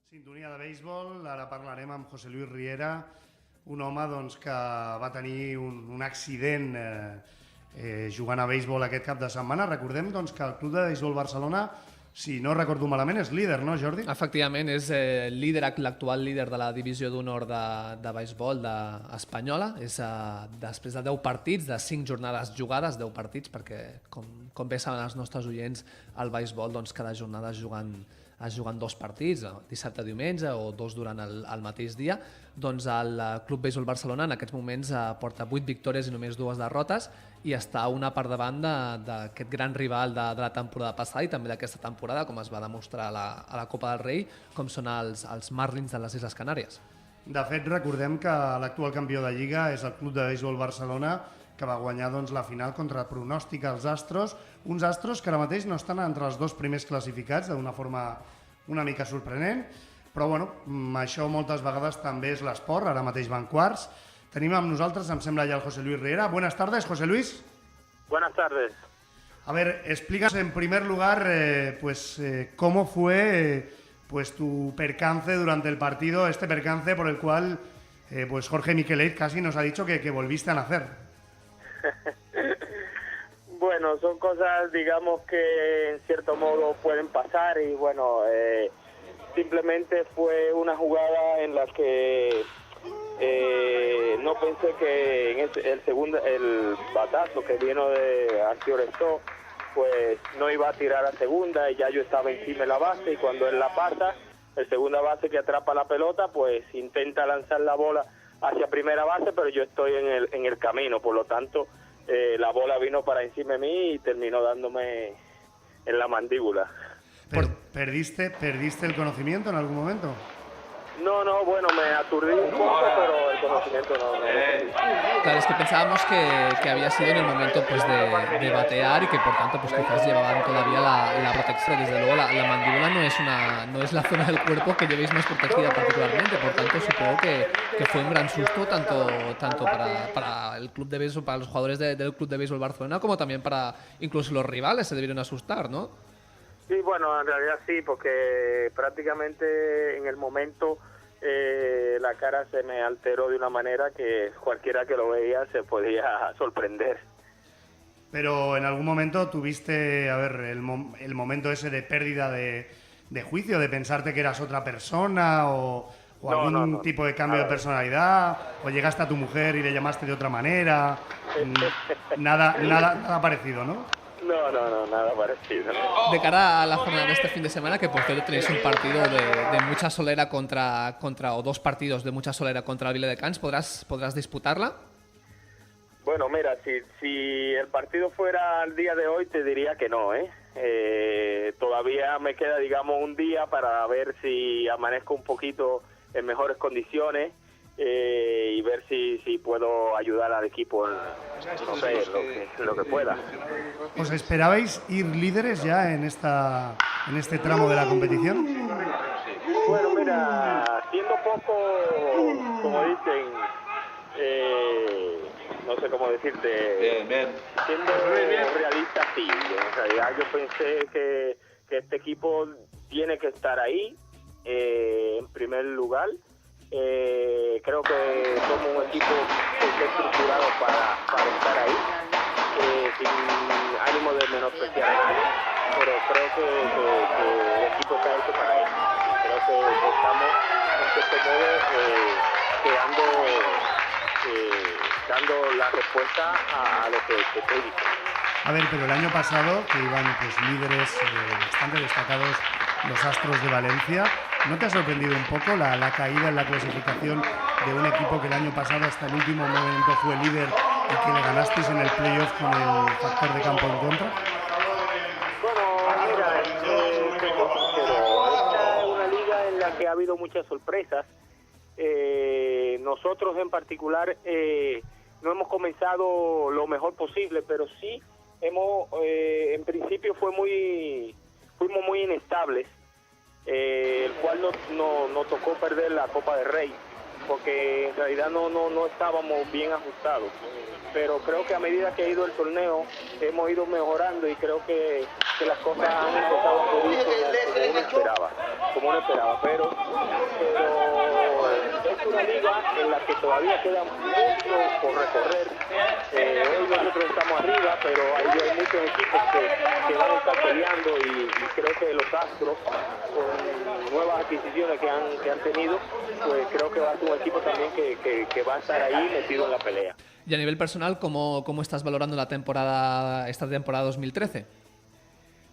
Sintonia de béisbol, ara parlarem amb José Luis Riera, un home doncs, que va tenir un accident jugant a béisbol aquest cap de setmana. Recordem doncs, que el Club de Béisbol Barcelona, si no recordo malament, és líder, no, Jordi? Efectivament, és l'actual líder de la divisió d'honor de béisbol espanyola. És després de 10 partits, de 5 jornades jugades, 10 partits, perquè, com bé saben els nostres oients, el béisbol, doncs, cada jornada es juguen 2 partits, dissabte, diumenge o 2 durant el mateix dia. Doncs el Club Béisbol Barcelona en aquests moments porta 8 victòries i només 2 derrotes i està una per davant d'aquest gran rival de la temporada passada i també d'aquesta temporada, com es va demostrar a la Copa del Rei, com són els Marlins de les Illes Canàries. De fet, recordem que l'actual campió de Lliga és el Club de Béisbol Barcelona, que va guanyar doncs, la final contra pronòstic als Astros, uns Astros que ara mateix no estan entre els 2 primers classificats d'una forma una mica sorprenent, però bueno, això moltes vegades també és l'esport, ara mateix van quarts. Tenim amb nosaltres, em sembla, ja el José Luis Riera. Buenas tardes, José Luis. Buenas tardes. A ver, explícanos en primer lugar cómo fue tu percance durante el partido, este percance por el cual Jorge Miquelet casi nos ha dicho que volviste a nacer. Bueno, son cosas, digamos, que en cierto modo pueden pasar y bueno, simplemente fue una jugada en la que no pensé que en el batazo que vino de Arciorestó, pues no iba a tirar a segunda y ya yo estaba encima de la base y cuando él la pasa, el segunda base que atrapa la pelota, pues intenta lanzar la bola hacia primera base, pero yo estoy en el camino, por lo tanto la bola vino para encima de mí y terminó dándome en la mandíbula. ¿Perdiste el conocimiento en algún momento? No, bueno, me aturdí un poco, pero el conocimiento no. Claro, es que pensábamos que había sido en el momento pues de batear y que por tanto pues quizás llevaban todavía la protección. Desde luego la mandíbula no es la zona del cuerpo que llevéis más protegida particularmente, por tanto supongo que fue un gran susto tanto para el club de béisbol, para los jugadores del Club de Béisbol Barcelona, como también para incluso los rivales se debieron asustar, ¿no? Sí, bueno, en realidad sí, porque prácticamente en el momento la cara se me alteró de una manera que cualquiera que lo veía se podía sorprender. Pero en algún momento tuviste, el momento ese de pérdida de juicio, de pensarte que eras otra persona o algún tipo de cambio de personalidad, o llegaste a tu mujer y le llamaste de otra manera, nada parecido, ¿no? No, nada parecido. De cara a la jornada de este fin de semana, que por cierto tenéis un partido de mucha solera contra o 2 partidos de mucha solera contra el Viladecans, ¿podrás disputarla? Bueno, mira, si el partido fuera el día de hoy te diría que no, todavía me queda, digamos, un día para ver si amanezco un poquito en mejores condiciones y ver si puedo ayudar al equipo, no sé, lo que pueda. ¿Os esperabais ir líderes ya en este tramo de la competición? Bueno, mira, siendo poco, como dicen, no sé cómo decirte, siendo realista, sí. En realidad yo pensé que este equipo tiene que estar ahí, en primer lugar. Creo que somos un equipo que está estructurado para estar ahí, sin ánimo de menospreciar a nadie, pero creo que el equipo está hecho para eso. Creo que estamos en cierto modo dando la respuesta a lo que estoy diciendo. A ver, pero el año pasado, que iban pues líderes bastante destacados los Astros de Valencia, ¿no te ha sorprendido un poco la caída en la clasificación de un equipo que el año pasado hasta el último momento fue líder y que le ganasteis en el playoff con el factor de campo en contra? Bueno, mira, esta es una liga en la que ha habido muchas sorpresas. Nosotros en particular no hemos comenzado lo mejor posible, pero sí en principio fuimos muy inestables, el cual nos tocó perder la Copa del Rey porque en realidad no estábamos bien ajustados. Pero creo que a medida que ha ido el torneo hemos ido mejorando y creo que las cosas han empezado a fluir como uno esperaba, pero es una liga en la que todavía queda mucho por recorrer. Hoy nosotros estamos arriba, pero hay muchos equipos que van a estar peleando y creo que los Astros, con nuevas adquisiciones que han tenido, pues creo que va a ser un equipo también que va a estar ahí metido en la pelea. Y a nivel personal, ¿cómo estás valorando esta temporada 2013?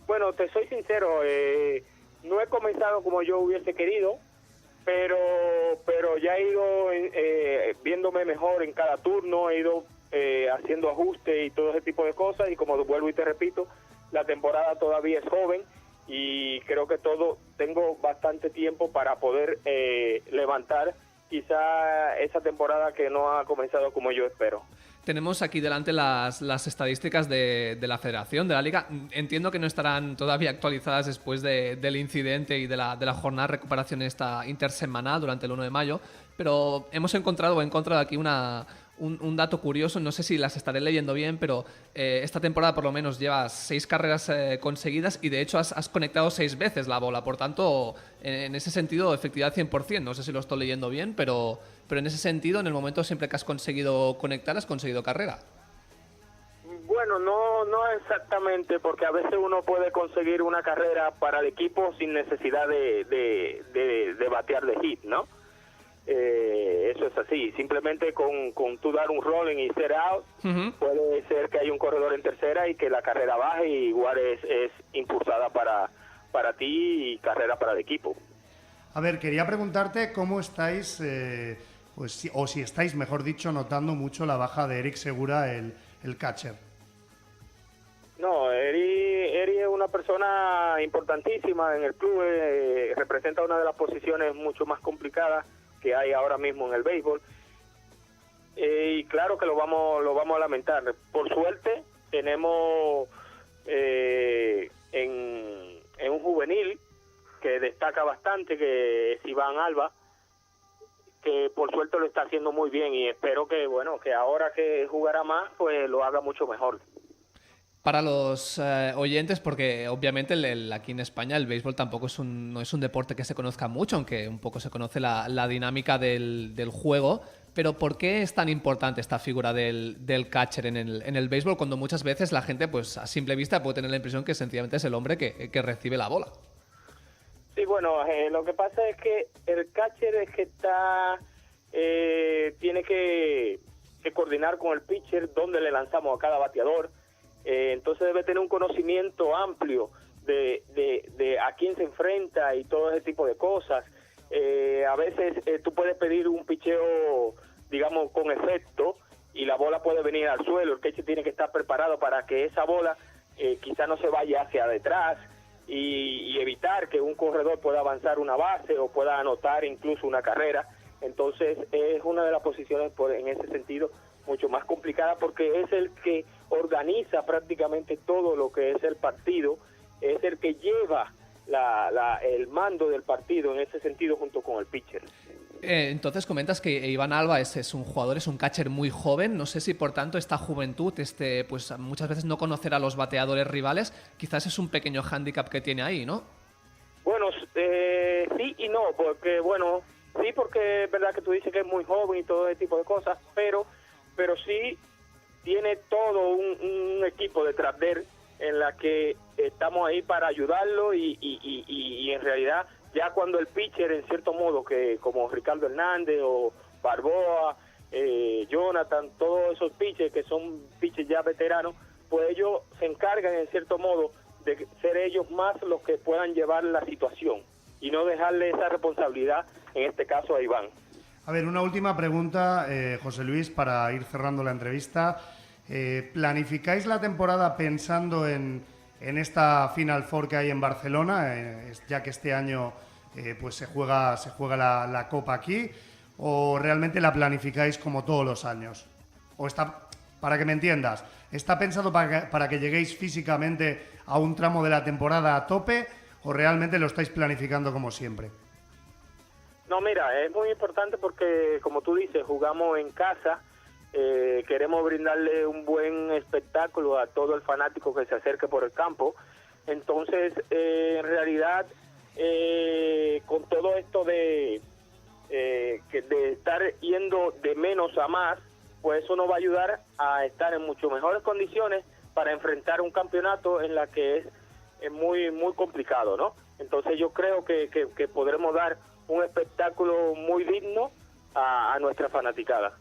Bueno, te soy sincero, no he comenzado como yo hubiese querido, pero ya he ido viéndome mejor en cada turno, he ido haciendo ajustes y todo ese tipo de cosas, y como vuelvo y te repito, la temporada todavía es joven y creo que tengo bastante tiempo para poder levantar quizá esa temporada que no ha comenzado como yo espero. Tenemos aquí delante las estadísticas de la Federación, de la Liga. Entiendo que no estarán todavía actualizadas después del incidente y de la jornada de recuperación esta intersemanal durante el 1 de mayo, pero hemos encontrado aquí un dato curioso, no sé si las estaré leyendo bien, pero esta temporada por lo menos llevas 6 carreras conseguidas y de hecho has conectado 6 veces la bola, por tanto, en ese sentido, efectividad 100%, no sé si lo estoy leyendo bien, pero en ese sentido, en el momento siempre que has conseguido conectar, has conseguido carrera. Bueno, no exactamente, porque a veces uno puede conseguir una carrera para el equipo sin necesidad de batear de hit, ¿no? Eso es así, simplemente con tú dar un rolling y ser out, puede ser que haya un corredor en tercera y que la carrera baje y igual es impulsada para ti y carrera para el equipo. A ver, quería preguntarte cómo estáis, o si estáis, mejor dicho, notando mucho la baja de Eric Segura, el catcher. No, Eri es una persona importantísima en el club, representa una de las posiciones mucho más complicadas que hay ahora mismo en el béisbol, y claro que lo vamos a lamentar. Por suerte tenemos en un juvenil que destaca bastante, que es Iván Alba, que por suerte lo está haciendo muy bien y espero que ahora que jugará más pues lo haga mucho mejor. Para los oyentes, porque obviamente aquí en España el béisbol tampoco no es un deporte que se conozca mucho, aunque un poco se conoce la dinámica del juego, pero ¿por qué es tan importante esta figura del catcher en el béisbol cuando muchas veces la gente, pues a simple vista, puede tener la impresión que sencillamente es el hombre que recibe la bola? Sí, bueno, lo que pasa es que el catcher es que tiene que coordinar con el pitcher dónde le lanzamos a cada bateador. Entonces debe tener un conocimiento amplio de a quién se enfrenta y todo ese tipo de cosas. A veces tú puedes pedir un picheo, digamos, con efecto y la bola puede venir al suelo. El catcher tiene que estar preparado para que esa bola quizá no se vaya hacia detrás y evitar que un corredor pueda avanzar una base o pueda anotar incluso una carrera. Entonces es una de las posiciones en ese sentido mucho más complicada, porque es el que organiza prácticamente todo lo que es el partido, es el que lleva el mando del partido en ese sentido junto con el pitcher. Entonces comentas que Iván Alba es un jugador, es un catcher muy joven, no sé si por tanto esta juventud, pues muchas veces no conocer a los bateadores rivales, quizás es un pequeño hándicap que tiene ahí, ¿no? Bueno, sí y no, porque sí, porque es verdad que tú dices que es muy joven y todo ese tipo de cosas, pero sí tiene todo un equipo detrás de él en la que estamos ahí para ayudarlo y en realidad ya cuando el pitcher, en cierto modo, que como Ricardo Hernández o Barboa, Jonathan, todos esos pitchers que son pitchers ya veteranos, pues ellos se encargan en cierto modo de ser ellos más los que puedan llevar la situación y no dejarle esa responsabilidad, en este caso a Iván. A ver, una última pregunta, José Luis, para ir cerrando la entrevista. ¿Planificáis la temporada pensando en esta Final Four que hay en Barcelona, ya que este año pues se juega la Copa aquí, o realmente la planificáis como todos los años? O está, para que me entiendas, ¿está pensado para que lleguéis físicamente a un tramo de la temporada a tope, o realmente lo estáis planificando como siempre? No, mira, es muy importante porque, como tú dices, jugamos en casa, queremos brindarle un buen espectáculo a todo el fanático que se acerque por el campo. Entonces, en realidad, con todo esto de estar yendo de menos a más, pues eso nos va a ayudar a estar en mucho mejores condiciones para enfrentar un campeonato en la que es muy muy complicado, ¿no? Entonces yo creo que podremos dar un espectáculo muy digno a nuestra fanaticada.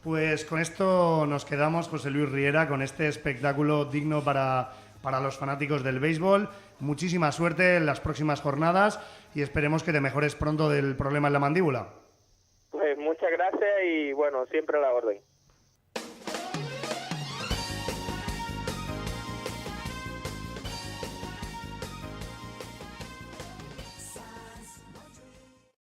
Pues con esto nos quedamos, José Luis Riera, con este espectáculo digno para los fanáticos del béisbol. Muchísima suerte en las próximas jornadas y esperemos que te mejores pronto del problema en la mandíbula. Pues muchas gracias y bueno, siempre a la orden.